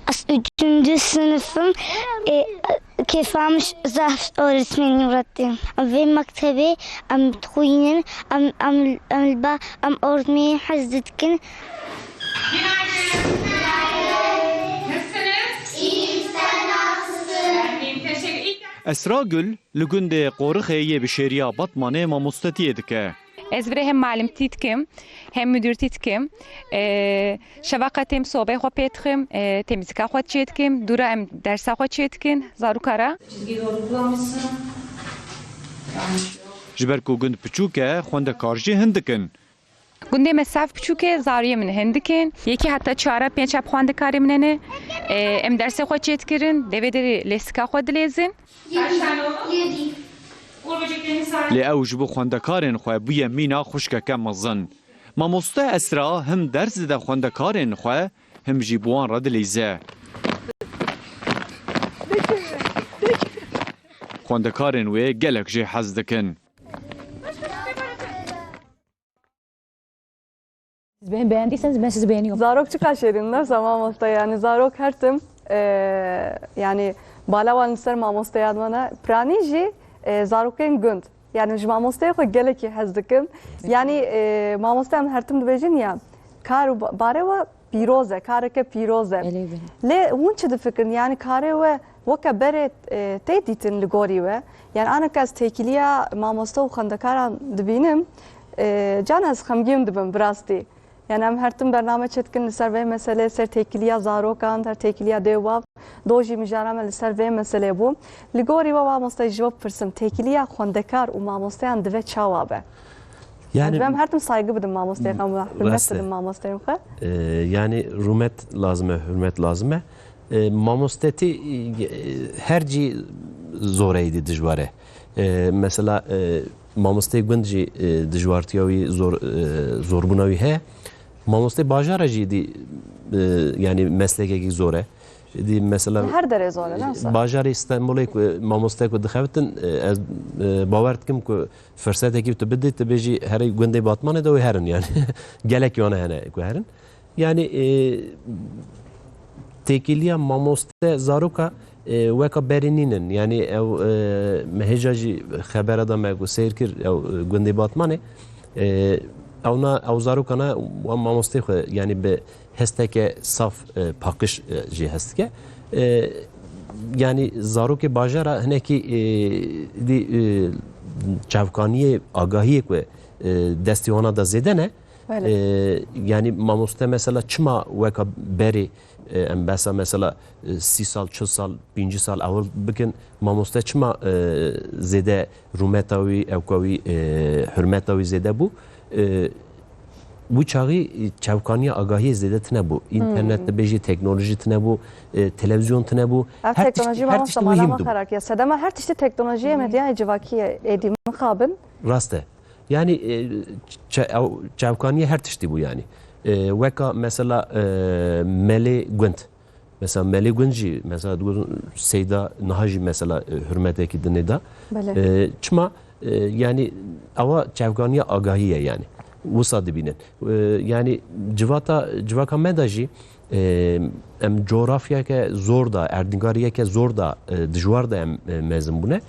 از 3. sınıfım kefamش زهر öğretmeni öğrettim ve mektebi تخوينن البا öğretmeni حزتكن اسرا گل لگنده قورخه یه بشریا بطمانه ماموستتیه دکه Ez vre hem malimtî dikim, hem müdürtî dikim. Şevaqa têm sobê xwe pê dixim, temizlîka xwe çê dikim, dûra em dersa xwe çê dikin, zarokara. ji ber ku gund piçûk e xwendekar jî hin dikin. Gundê me sav biçûk e, zariyê min hin dikin. Yekî heta 4-5 ap xwendekarê min hene. Em dersê xwe çê dikirin, devê derê lêstika xwe dilêzin. لی او جبو خوندکارین خواه بوی مینا خوشککه مزن. ماموسته اسرا هم درز ده خوندکارین خواه هم جیبوان رد لیزه. خوندکارین وی گلک جی حز دکن. Siz beni beğendiyseniz ben sizi beğeniyorum. زاروک چه کاشیدیم نه ماموستا yani زاروک هرتم yani بالاوان سر ماموستا یادمانه پرانیجی زاروکین گند yani ji mamostaya xwe gelekî hez dikim yani mamosta em hertim dibêjin ya kar û barê we pîroz e kareke pîroz e lê hûn çi difikirin yani karê we weke berê tê dîtin li gorî we yani anek ez têkiliya mamosta û xwendekaran dibînim can ez xemgîn dibim bi rastî yani em hertim bername çetkin li ser vê meselê ser têkiliya zarokan ser têkiliya dêwav dojî mijara me li ser vê meselê bû li gorî we mamosta ji we pirsim têkiliya xwendekar û mamostayan dibe çawa be yani em hertim saygı bidim mamostaya hürmet bidim mamostayım xwe yani hürmet lazım hürmet lazım mamosteti her cî zoreydi dijware mesela mamostê gund jî dijwartiya wî zorbûna wî heye mamostê bajara jî dî yani meslekekî zor e dî mesela her derê zor e nasıl bajarê İstanbulê ku mamosteyek ku dixebitin ez bawer dikim ku firsetekî tu bidî tu bêjî herê gundê Batmanê de wê herin yani gelek wana hene ku herin yani têkiliya mamoste zaroka weka berînînin yani ew mehêja jî xebera da me ku seyr kir ew gundê Batmanê ew zarokana mamostê xwe yani bi hesteke saf paqij jî hest dike yani zarokê bajara hinekî dî çavkaniyê agahiyê ku destê wana da zêde ne yani mamoste mesela çima weka berê em besa mesela 30 sal 40 sal 50 sal awil bikin mamoste çima zêde rûmeta wî ewka wî hürmeta wî zêde bû bu çağı çavkaniya agahiyê zêde tune bû internet dibêjî teknolojî tune bû televizyon tune bû her teknoloji mamosta malama xerak ya sedema her tiştî teknolojiye medya civakî êdî mixabin rast e yani çavkaniye her tiştî bû yani weka mesela melê gund mesela melê gund jî mesela seyda niha jî mesela hürmetekî dinê da çima yani ava çavkaniya agahiye yani وسا دبینن یعنی جواکا مداجی ام جغرافیا که زور دا اردنگاریه که زور دا دجوار دا ام مزن بونه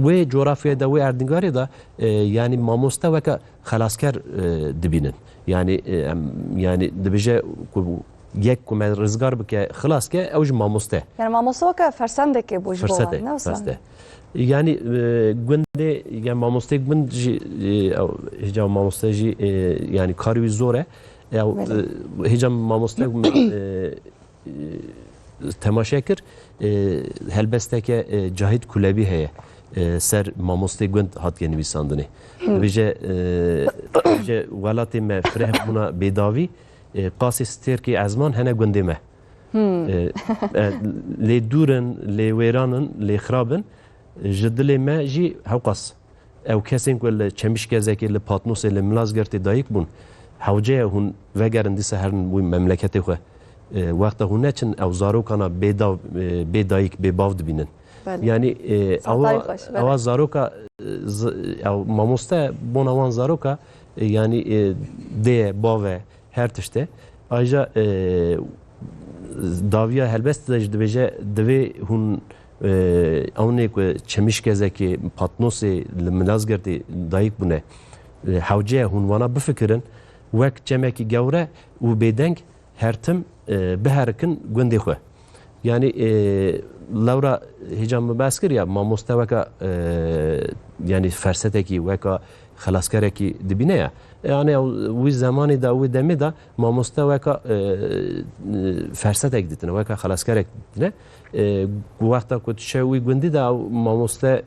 و جغرافیا دا و اردنگاری دا یعنی ماموسته وکا خلاصکر دبینن یعنی دبیجه یک کمه رزگار بکه خلاص که اوج ماموسته يعني ماموسته که فرسنده که بوش فرسته بوان yani günde yani mamoste gün hicam mamoste yani karivi zore ya hicam mamoste temaşa kir helbesteke Cahit Kulebi heye ser mamoste gün hat yeni bisandını bije velati me freh buna bedavi qasi ster ki azman hene gündeme le duren le weranın le xrabın جدلی ما جی هوقاس او کسین کل چمیش گزکی ل پاتنوس ل ملازگرتی دایک بون حوجه هون وگرن دی سهرن و مملکتی خو وقت هونه چن او زارو کانا بدایک به باود بینن یعنی او زاروکا او ماموسته بون اوان زاروکا یعنی دی باوه هر تشته ایجا داویا هلبست دجدبجه دوی هون اونه که چمیش که پاتنوسی لملازگردی دایک بونه حوجه هونوانا بفکرن وک جمعی گوره و بیدنگ هرتم بهرکن گنده خواه یعنی لورا هجام باسکر یا ما مستوکا یعنی فرسته کی وکا خلاصکره کی دبینه یا yani o zamanı da o demi da mamosta vaka fersat ekditine vaka xalaskar ekditine وقتا که شوی گندی دا ماموسته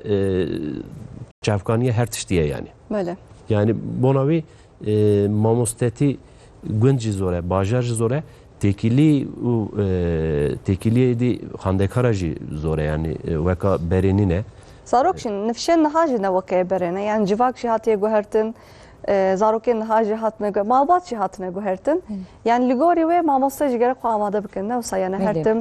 چافکانی هر تشتیه yani. Böyle. Yani bonavî mamosteti gundji zore, bajar zore, tekili di xandekara jî zore yani veka berenine. Zarok şin nifşen nahajı ne vakaya berene yani civak jî hatiye guhertin zarokên niha jî hatine malbat jî hatine guhertin yani li gorî wê mamoste ji gerek xwe amade bikin ne wisa yani her tim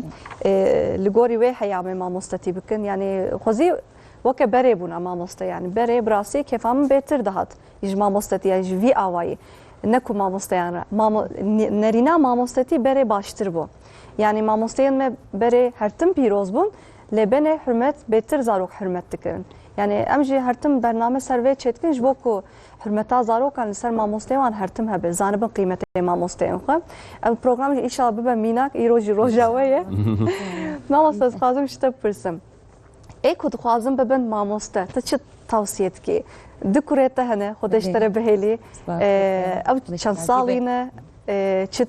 li gorî wê heyamê mamostetî bikin yani xwezî weke berê bûna mamoste yani berê bi rastî kêfa min bêtir dihat ji mamostetî yani ji vî awayî ne ku mamoste yani nerîna mamostetî berê baştir bû yani mamosteyên me berê her tim pîroz bûn lê benê hürmet bêtir zarok hürmet dikirin yani em jî her tim bername ser vê çêtkin ji bo ku hürmeta zarokan li ser mamosteyan her tim hebe zanibin qîmetê mamosteyên xwe ev programı înşallah bibe mînak îro jî roja we ye mamoste ez dixwazim ji te bipirsim ê ku dixwazim bibin mamoste te çi tavsiye dikî di kurê te hene xwe ji te re bihêlî ew çend salî ne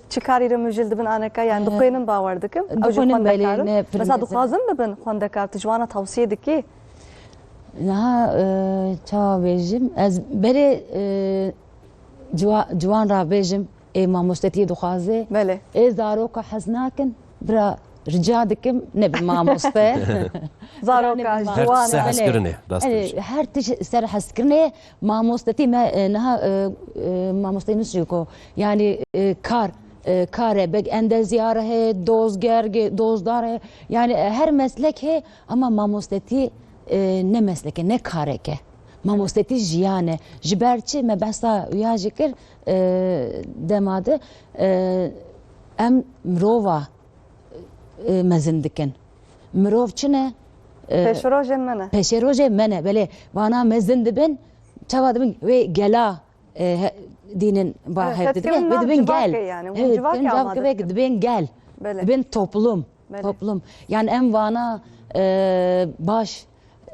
çi karî re mijil dibin aneka yani dixwênin bawer dikim ew jî xwendekarin mesela dixwazim bibin xwendekar tu ji wan re tavsiye dikî Naha çawa bêjim ez berê ciwan ra bêjim ê mamostetiyê dixwaze ê zaroka hez nakin bira rica dikim ne bi mamoste zaroka ciwan her tiş ser hezkirinê mamostetî me niha mamosteyê nusî ko yani kare bek endeziyar he dozdar he yani her meslek he ama mamostetî ne mesleke ne kareke mamostetî jiyane ji ber çi me behsa ya jî kir demadı em mirova mezin dikin mirov çi ne peşrojên me ne peşrojê me ne belê wana mezin dibin çawa dibin wê gela dînin baher dibin dibin gel evet dibin gel dibin toplum yani em wana baş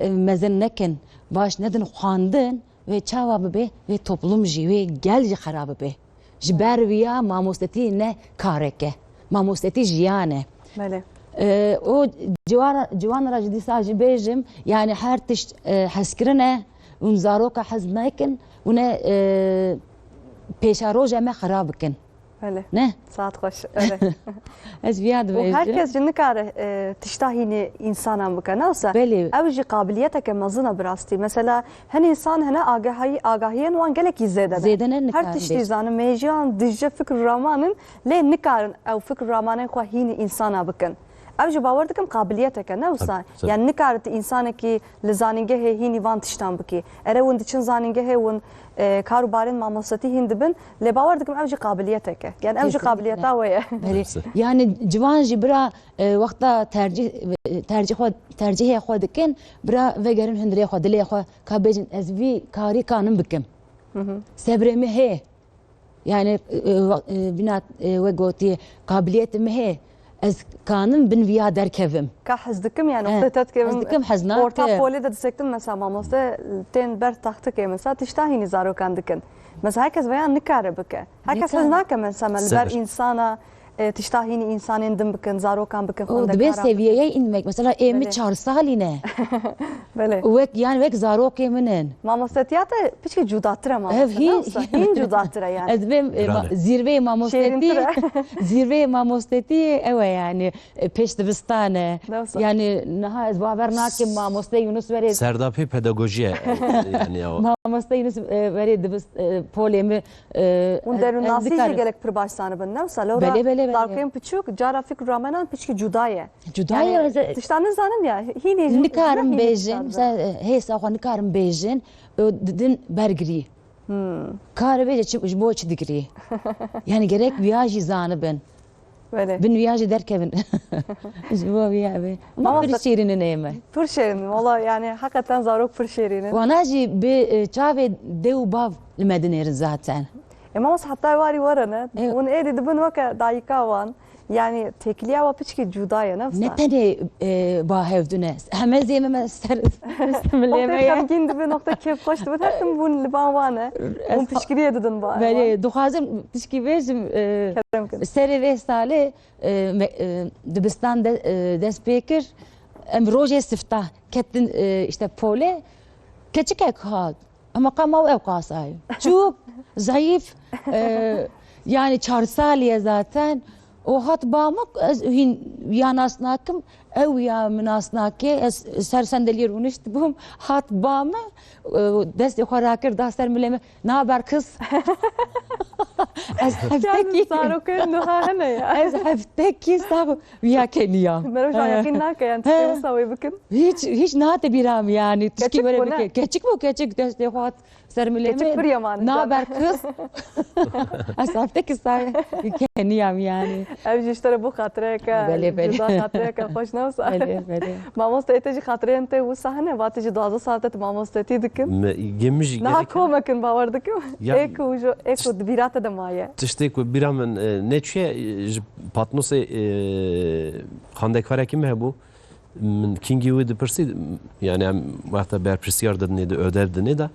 mezin nekin baş nedin xwandin ve çawa bibe ve toplum jî ve gel jî xerab bibe ji ber wîya mamostetî ne kareke mamostetî jiyane o ciwan ra ji dîsa jî bêjim yani her tişt hezkirine û zaroka hez nekin û ne pêşaroja me xerab bikin ne saat xweş ez viya dibêjim herkes jî nikare tişta hînê însanan bike newsa ew jî qabiliyeteke mezin bi rastî mesela hin însan hene agahiyên wan gelekî zêde ne her tiştî zanin mêjiyan dijî fikr ramanin lê nikarin ew fikr ramanên xwe hînî însana bikin ev jî bawer dikim qabiliyeteke ne wisa Tabii. yani nikaret insanekî li zanîngehê hînî van tiştan bikî ere hûn diçin zanîngehê hûn karûbarên mamostetî hîn dibin lê bawer dikim ev jî qabiliyeteke yani ev jî Kesinlikle. qabiliyeta we ye yani civan jî bira wexta tercihê xwe dikin bira vegerin hundirê xwe dilê xwe ka bêjin ez vî karî kanim bikim sebrê me heye yani bîna we gotiye qabiliyetim me heye ez kanim bin vîya derkevim ka hez dikim yani He, te tetkerim ez dikim hez nake. orta polê de disektin mesela mamoste tên ber taxtikê mesela tişta hînî zarokan dikin mesela herkes veya nikare bike herkes hez Nikare. nake mesela li ber Zehir. insana tişta hînî insanên din bikin zarokan bikin o dibe seviyeye inmek mesela êmi Belê. 4 salîne Belê wek yani wek zarokê min in mamostetiyata piçkî cudatir e Ev mamoste hîn cudatir e yani ez bim Bravo. zirveyê mamostetî Şêrîntir e. zirveyê mamostetî ew e yani pêş divistan e Dewsa. yani niha ez bawer nakim mamoste Yunus verê Serdapê pedagojiye yani o mamoste Yunus verê divist polê me hûn derûnasî jî gelek pir baş zanibin ne wisa lewra Belê, belê, belê. dalkên piçûk cara fikr ramenan piçkî cuda ye Cudayê yani tişta nizanim ya hînî nikarim hînî bêjin tişta dibe. hêsa xwe nikarim bêjin didin bergirî karê bêje ji bo çi digirî yani gerek viya jî zanibin Belê bin viya jî derkevin ji bo viya ve ama bir şîrinin ême pir şêrin valla yani hakikaten zarok pir şêrînin wana jî bi çavê dê û bav li me dinêrin zaten Mamos hatta warî were ne Evet. hûn êdî dibin weke dayîka wan yani tekliya wa piçkî cuda ye ne ne wisa tenê bahevdune heme zême me ser milême ye Xemgîn dibin nokta kêf xweş dibin her tim bûn li ban wan e hûn piştgiriye didin ba Belê dixwazim pişkî bêjim kerem kin serê vê salê dibistan dest pê kir em rojê sifta kettin işte polê keçikek hat ama qama ew qasayî çûk zayıf yani 4 saliye zaten o hat bamak ez hin ya nasnakim ew ya minasnake ez ser sandalye rûniş dibûm hat bama destê xwe rakir da ser milême naber kız ez yani heftekî zarokên niha hene ya ez heftekî sav ya keniyam Meroj yaqîn nake yani tiştê wisa wê bikin hiç nate biram yani Keçik tişkî bu böyle ne? bir keçik bu keçik destê xwe hat ser milême Keçik pir yaman naber kız ez heftekî sav keniyam yani ev jî ji te re bu xatireyeke Belê, belê. cuda xatireyeke xweş ne wisa Belê. Mamosteyê jî xatireyên te wisa hene watê jî 12 saate tu mamostetî dikin gemiş Niha komekin bawer dikim Ya- ê ku dibîrate de maye tiştê ku bîra min neçûye ji patnosê xandekarekî me hebû min kingî wê dipirsî yani em wexta berpirsiyar didinê de ödev dinê da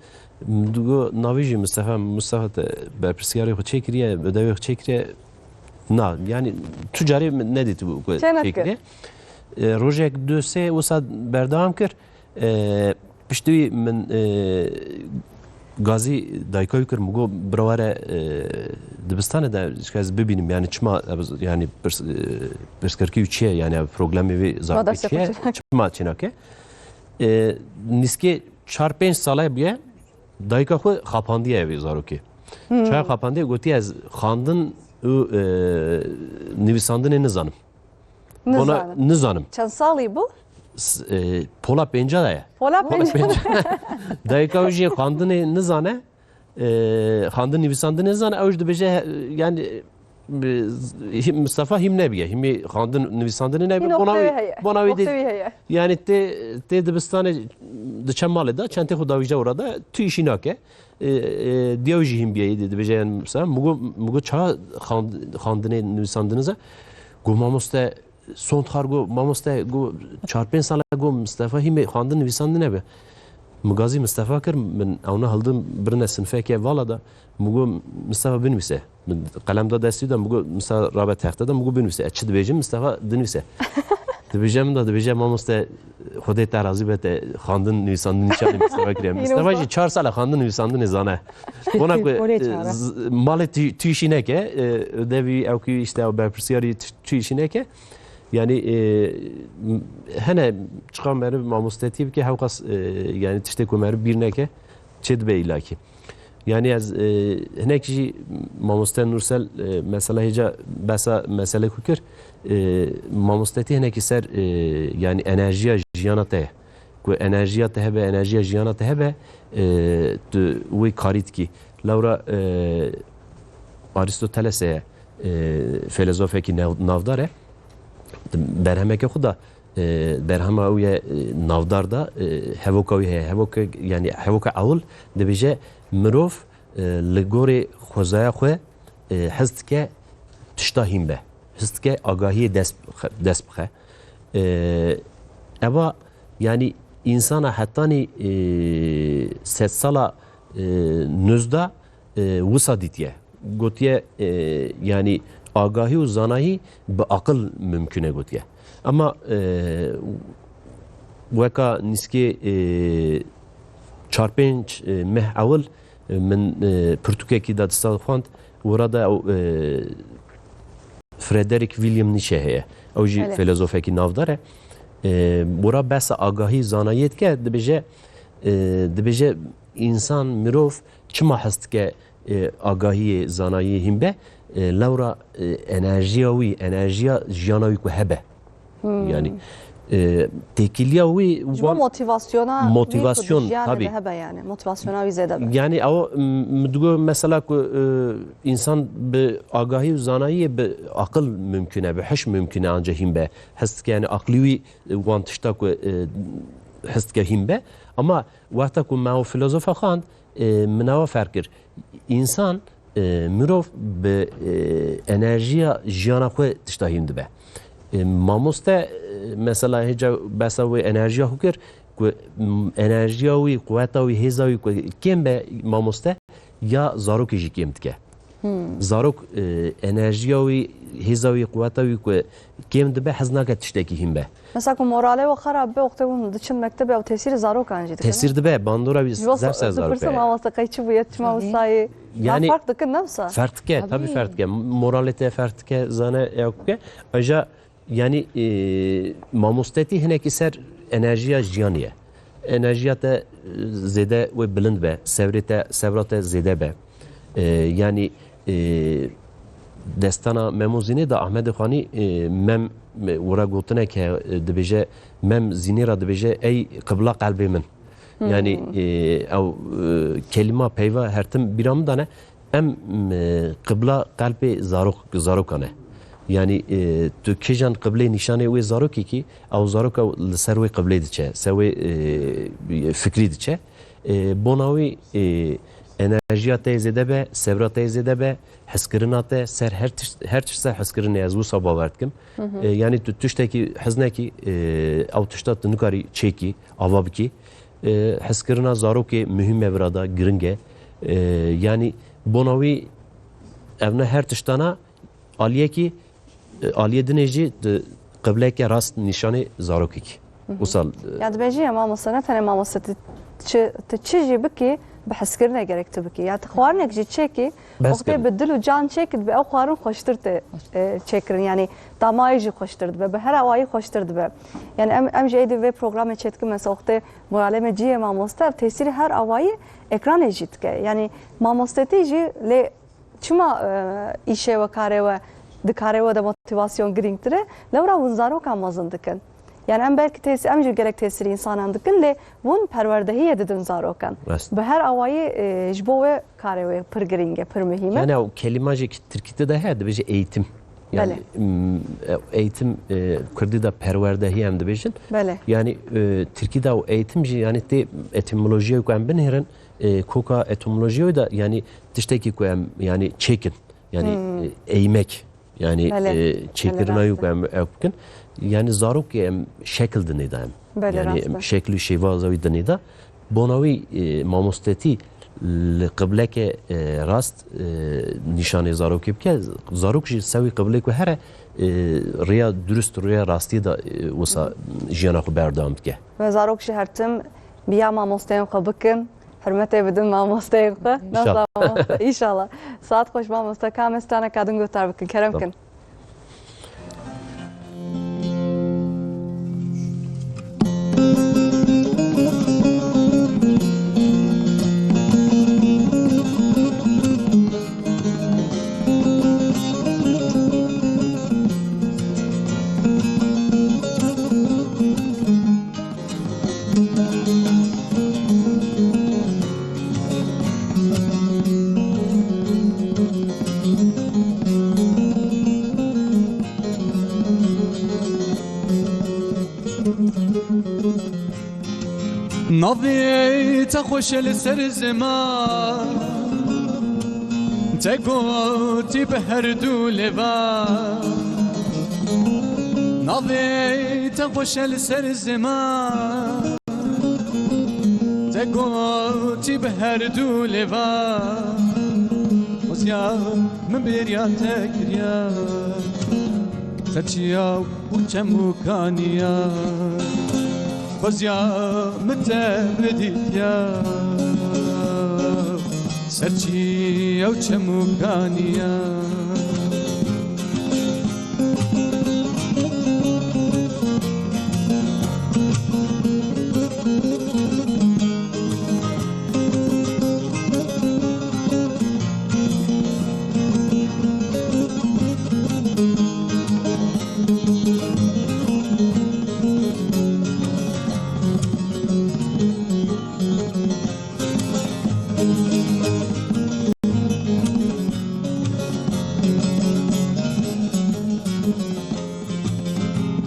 digo navê jî Mustafa te berpirsiyarê xwe çêkiriye ödevê xwe çêkiriye na yani tu carê min nedîtibû ku Çê nekir? çêkiriye rojek du sê wisa berdewam kir piştî wî min gazî dayika wî kir min got birawere dibistanê de ez bibînim yani çima yani pirsgirkî wî çi ye yani problemê wî zarokê Badest çi ye çima çênake nîskê 4-5 sala bûye dayika xwe xapandiye evê zarokê çaya xapandiye gotiye ez xandin û nivîsandinê nizanim nizanim nizanim çend salî bu pola pênca da ye Pola pênc dayika wî jî xandinê nizane xandin nivîsandinê nizane ew jî dibêje yani Mustafa hîm nebiye hîmê xandin nivîsandinê nebiye bona wî heye yani tê dibistanê diçe malê da çentê xwe dawîje orada tu îşî nake diya wî jî hîm biyeyê dibêje yani mesela mugo çawa xandinê nivîsandinize got mamoste son xar got mamoste got 4-5 sala got Mustafa hîmê xandin nivîsandinê be Mugazî Mustafa kir min ewna hildim birine sinfeke vala da mugo Mustafa binivîse min qelemda destî da mugo Mustafa rabe texte da mugo binivîse çi dibêjim Mustafa dinivîse dibêje min da dibêje mamoste xwedê te razî be te xandin nivîsandinê nîşanê Mustafa kiriye Mustafa jî 4 sala xandin nivîsandinê zane bona ku malê tu îşî neke ödevî ew kî işte ew berpirsiyarî tu îşî neke yani hene çıkan meri mamostetî bike hewqas yani tiştê ku meri bir neke çê dibe illakî Yani az hinek jî mamoste Nursel mesela heca besa mesele kukir mamosteti hinekî ser yani enerjiya jiyana te ku enerjiya te hebe enerjiya jiyana te hebe tu wî karî dikî lewra Aristoteles'e filozofekî navdar e berhemeke xwe da berhema ew ye navdar da hevoka wî heye hevoka yani hevoka ewl dibêje mirov li gorê xwezaya xwe hez dike tişta hîn be hez dike agahiyê dest bixe eva yani insana hettanî sed sala nuzda wisa dîtiye gotiye yani agahî û zanahî bi aqil mümkün e gotiye ama weka nîskê çarpênc meh ewl min pirtûkekî da dista xwand wera da Frederick William Nietzsche heye ew jî filozofekî navdar e wera behsa agahî zanayî dike dibêje însan mirov çima hez dike agahiyê zanayî hîn be lewra enerjiya wî enerjiya jiyana wî ku hebe yani tekiliya wî motivasyon tabii hebe yani motivasyona wî zêde be yani ew digo mesela ku insan bi agahî û zanayî bi aqil mümkün e bi hiş mümkün e anca hîn be hez dike yani aqlî wî wan tişta ku hez dike hîn be ama wexta ku me ew filozofa xwand min ewa ferkir insan mirov bi enerjiya jiyana xwe tişta hîn dibe mamoste mesela heca besa wê enerjiya xwe kir ku enerjiya wî quweta wî hêza wî ku kêm be mamoste ya zarokê jî kêm dike zarok enerjiya wî hêza wî quweta wî ku kêm dibe hez nake tiştekî hîn be mesela ku moralê we xerab be wextê hûn diçin mektebê ew tesîrê zarokan jî dike tesîr dibe bandora wî zevser zarok mamoste qeyçî bûye çima wîsayê yani fark dikin nefsa fark dike tabii fark dike moralite fark dike zane ew aja yani mamostetî hinekî ser enerjiya jiyaniye enerjiya te zêde wê bilind be sevra te zêde be yani destana mem û zinê da Ahmedê Xanî mem wera gotinek heye dibêje mem zinê ra dibêje ey qibla qelbê min yani ew kelîma peyva her tim bîra min dane em qibla qelbê zarokan e yani tu kêjan qiblê nîşanê wê zarokekî ew zaroka li ser wê qiblê diçe ser wê fikrî diçe bona wî enerjiya te zêde be sevra te zêde be hezkirina te ser her tişt ser hezkirinê ez wisa bawer dikim yani tu tiştekî heznekî ew tişta tu nikarî çêkî ava bikî hezkirina zarokê mühim e birada giring e yani bona wî ev ne her tiştana aliyekî aliye dinê jî qibleke rast nîşanê zarokekî wisa ya dibêjî mamoste ne tenê mamoste tu çi jî bikî bi hezkirinê gerek tu bikî ya tu xwarinek jî çêkî wextê bi dil û can çêkî dibe ew xwarin xweştir tê çêkirin yani damayê jî xweştir dibe bi her awayî xweştir dibe yani em jî êdî vê programê çêdikin mesela wextê muallimê ciyê mamoste ev tesîrê her awayî ekranê jî dike yani mamostetî jî lê çima îşê ve karê we di karê we de motivasyon girîngtir e lewra hûn zarokan mezin dikin yani em belkî tesîr em jî gerek tesîrî insanan dikin lê hûn perwerdehiyê didin zarokan bi her awayî ji bo wê karê wê pir girîng e pir mühîm e yani ew kelîma jî Tirkîtê de heye dibêje eğitim yani eğitim Kurdî de perwerdehî em dibêjin yani Tirkî de ew eğitim jî yani tê etimolojiyê ku em binêrin koka etimolojiyê da yani tiştekî ku em yani çêkin yani eğmek yani çêkirina wî ku em ew bikin yani zarokê em şekil dinê da em yani şeklî şêvaza wî dinê da bona wî mamostetî li qibleke rast nîşanê zarokê bike zarok jî sewî qiblê ku here rêya durust rêya rastî da wisa jiyana xwe berdewam dike ve zarok jî her tim biya mamosteyên xwe bikin hürmetê bidin mamosteyên xwe nasla mamoste înşallah saat xweş mamoste kam ez staneka din guhtar bikin kerem kin ناوی تا خوشل سر زمان تگوتی به هر دو لبان ناوی تا خوشل سر زمان تگوتی به هر دو لبان وزیا من بریا تکریا سچیا و چموکانیا وزیا متبديتيا سرچي او چموكانيا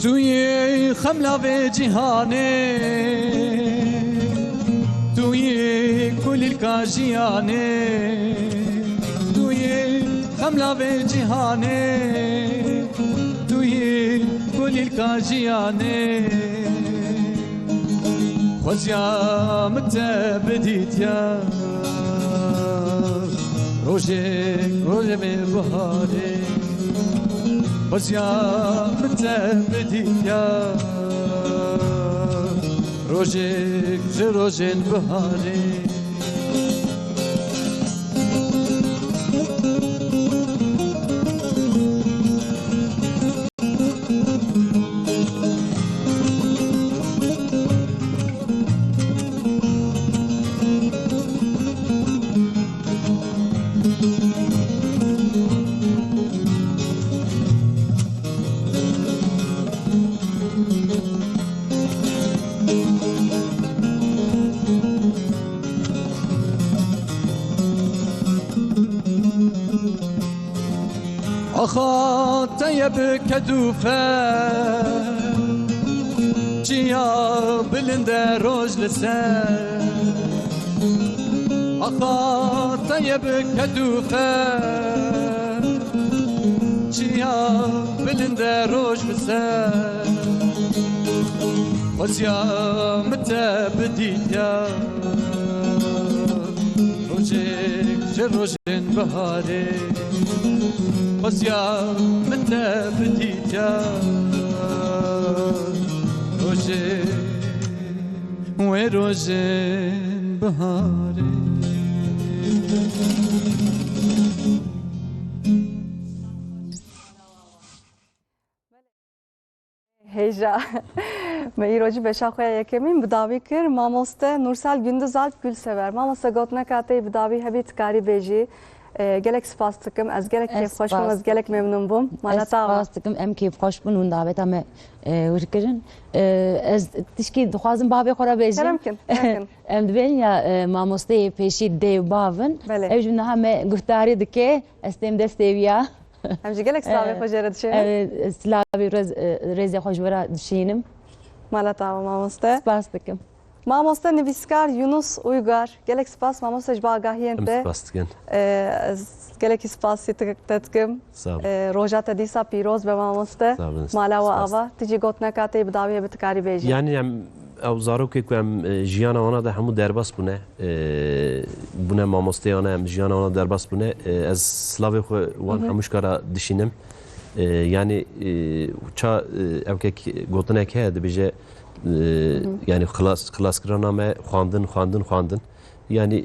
توی خملا جهانه توی کل الکاجیانه توی خملا جهانه توی کل الکاجیانه خوزیا متبدیتیا روزه به بهاره وزیا متبديتيا روزن بهاره آخا طیب کدوفه چیا بلنده روز لسر آخا طیب کدوفه چیا بلنده روز لسر وزیا متبدیتیا روزن بهاره وزیا متبديتيا روزن بهاره هیجا ایروجی بشاخویا یکمین بداوی کر ماموسته نورسال gündüz alp gül sever ماموسته گوتنا کاتی بداوی هبی تکاری بیجی gelek spas tıkım az gelek keyif hoş bum az gelek memnun bum malata spas tıkım em keyif hoş bun und davet am urkirin az tişki duhazım babe xora bejim mümkün em dibin ya mamoste peşi dev bavın evjun hame guhtari dike estem desteviya Hemci gelek slavi hojere dişe slavi reze hojvera dişinim malata mamoste spas tıkım Mamoste nivîskar Yunus Uygar gelek spas mamoste ji bagahiyên te gelekî spasî te dikim roja te dîsa pîroz be mamoste mala we ava tu jî gotineka tê bi dawiyê bi tikarî bêjî yani em ew zarokê ku em jiyana wana de hemû derbas bûne bûne mamosteyana em jiyana wana derbas bûne ez slavê xwe wan hemû şikara dişînim yani ça evkek gotinek heye dibêje yani xlaskirana me xwandin yani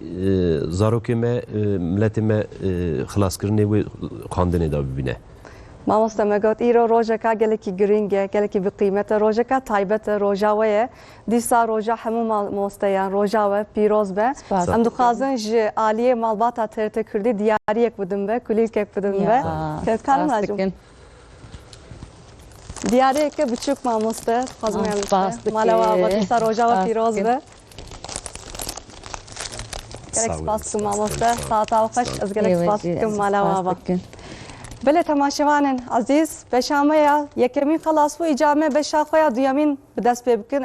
zarokê me milletê me xlaskirinê wê xwandinê da bibîne. Mamoste me got îro rojeka gelekî giring e gelekî bi qîmet e rojeka taybet e roja we ye dîsa roja hemû mamosteyan roja we pîroz be em dixwazin ji aliyê malbata TRT Kurdî diyariyek bidin be kulîlkek bidin be tevkarin hacim دیارێکە بچووک مامۆستە سپاس دکێ. مالەوە بەسا ڕۆژاوە سپاس پیرۆز دکێ. بە گەلێک سپاس بکەم مامۆستە ساتاو خۆش ئەس گەلێک سپاس بکەم مالەوە بە بله تماشاوانن عزیز بشامه یا یکمی خلاص و ایجامه بشاخویا دویامین به دست پی بکن.